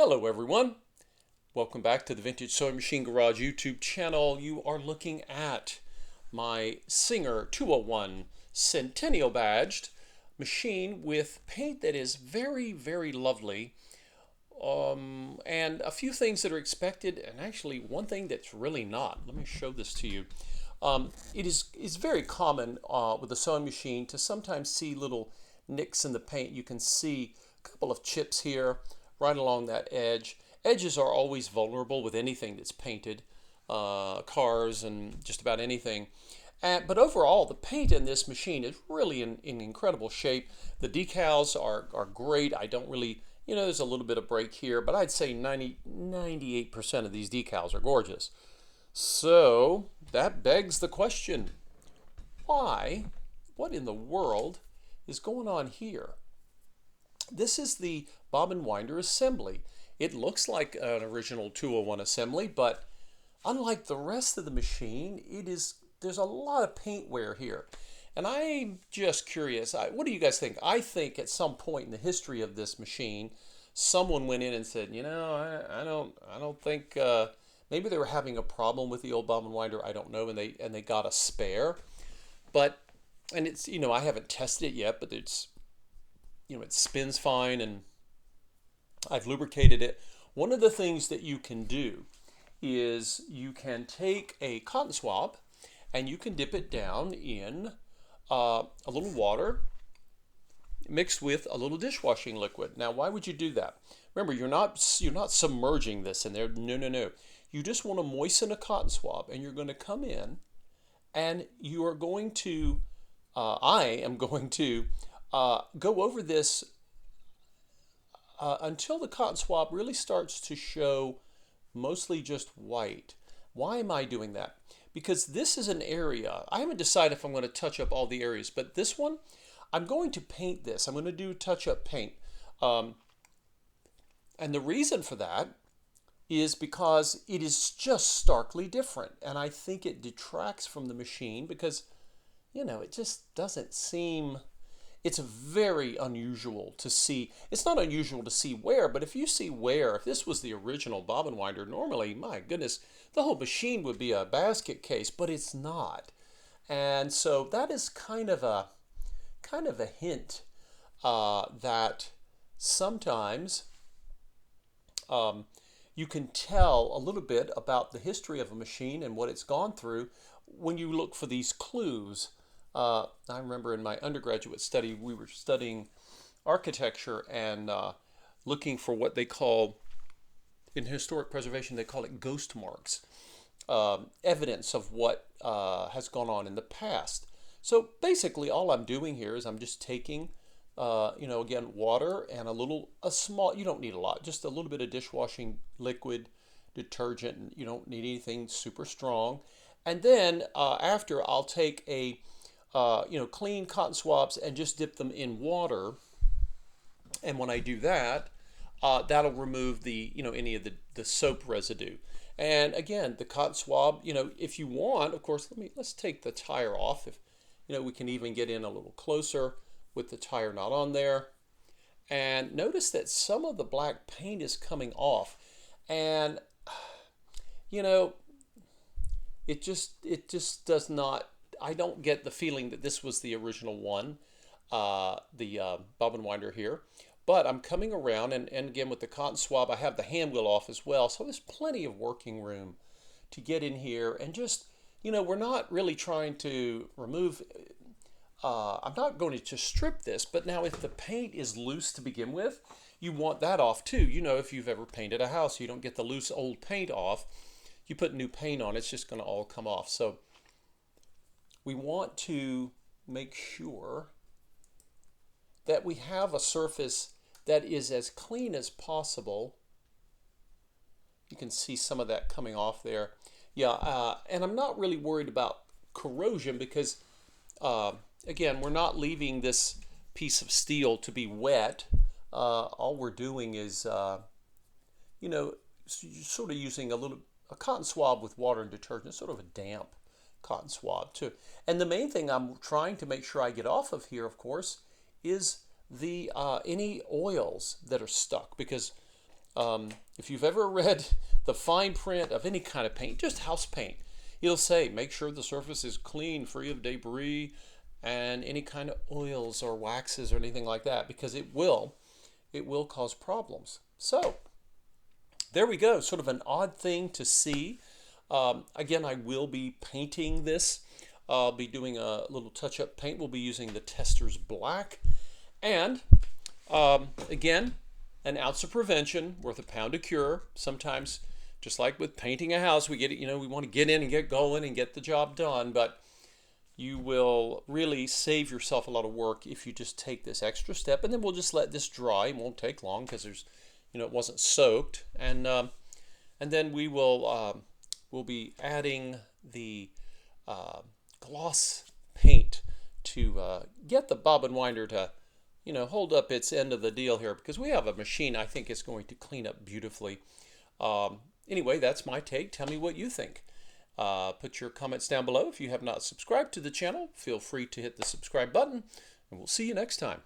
Hello everyone, welcome back to the Vintage Sewing Machine Garage YouTube channel. You are looking at my Singer 201 Centennial badged machine with paint that is very lovely, and a few things that are expected, and actually one thing that's really not. Let me show this to you. It is very common with a sewing machine to sometimes see little nicks in the paint. You can see a couple of chips here right along that edge. Edges are always vulnerable with anything that's painted, cars and just about anything. But overall, the paint in this machine is really in incredible shape. The decals are great. I don't really, there's a little bit of break here, but I'd say 98% of these decals are gorgeous. So that begs the question, why? What in the world is going on here? This is the bobbin winder assembly. It looks like an original 201 assembly, but unlike the rest of the machine, there's a lot of paint wear here. And I'm just curious, what do you guys think? I think at some point in the history of this machine, someone went in and said, I don't think, maybe they were having a problem with the old bobbin winder, I don't know, and they got a spare. But, and it's, I haven't tested it yet, but it spins fine and I've lubricated it. One of the things that you can do is you can take a cotton swab and you can dip it down in a little water mixed with a little dishwashing liquid. Now, why would you do that? Remember, you're not submerging this in there. No. You just want to moisten a cotton swab, and you're going to come in and you are going to, I am going to go over this until the cotton swab really starts to show mostly just white. Why am I doing that? Because this is an area, I haven't decided if I'm going to touch up all the areas, but this one, I'm going to paint this. I'm going to do touch-up paint. And the reason for that is because it is just starkly different. And I think it detracts from the machine because, it just doesn't seem... It's very unusual to see. It's not unusual to see wear, but if you see wear, if this was the original bobbin winder, normally, my goodness, the whole machine would be a basket case, but it's not. And so that is kind of a hint that sometimes you can tell a little bit about the history of a machine and what it's gone through when you look for these clues. I remember in my undergraduate study, we were studying architecture and looking for what they call, in historic preservation, they call it ghost marks, evidence of what has gone on in the past. So basically all I'm doing here is I'm just taking, again, water and a small, you don't need a lot, just a little bit of dishwashing liquid, detergent. You don't need anything super strong. And then after, I'll take a clean cotton swabs and just dip them in water. And when I do that, that'll remove the, any of the soap residue. And again, the cotton swab, if you want, of course, let's take the tire off. If, we can even get in a little closer with the tire not on there. And notice that some of the black paint is coming off. And, it just does not, I don't get the feeling that this was the original one, the bobbin winder here. But I'm coming around, and again, with the cotton swab, I have the hand wheel off as well. So there's plenty of working room to get in here. And just, we're not really trying to remove, I'm not going to just strip this. But now if the paint is loose to begin with, you want that off too. If you've ever painted a house, you don't get the loose old paint off. You put new paint on, it's just going to all come off. So we want to make sure that we have a surface that is as clean as possible. You can see some of that coming off there. Yeah, and I'm not really worried about corrosion because, again, we're not leaving this piece of steel to be wet. All we're doing is, sort of using a cotton swab with water and detergent, sort of a damp cotton swab too. And the main thing I'm trying to make sure I get off of here, of course, is the any oils that are stuck, because If you've ever read the fine print of any kind of paint, just house paint, it'll say make sure the surface is clean, free of debris and any kind of oils or waxes or anything like that, because it will cause problems. So there we go, sort of an odd thing to see. Again, I will be painting this. I'll be doing a little touch-up paint. We'll be using the Testors Black. And again, an ounce of prevention worth a pound of cure. Sometimes, just like with painting a house, we get it, we want to get in and get going and get the job done, but you will really save yourself a lot of work if you just take this extra step. And then we'll just let this dry. It won't take long because there's, it wasn't soaked. And then we will we'll be adding the gloss paint to get the bobbin winder to hold up its end of the deal here, because we have a machine I think is going to clean up beautifully. Anyway, that's my take. Tell me what you think. Put your comments down below. If you have not subscribed to the channel, feel free to hit the subscribe button, and we'll see you next time.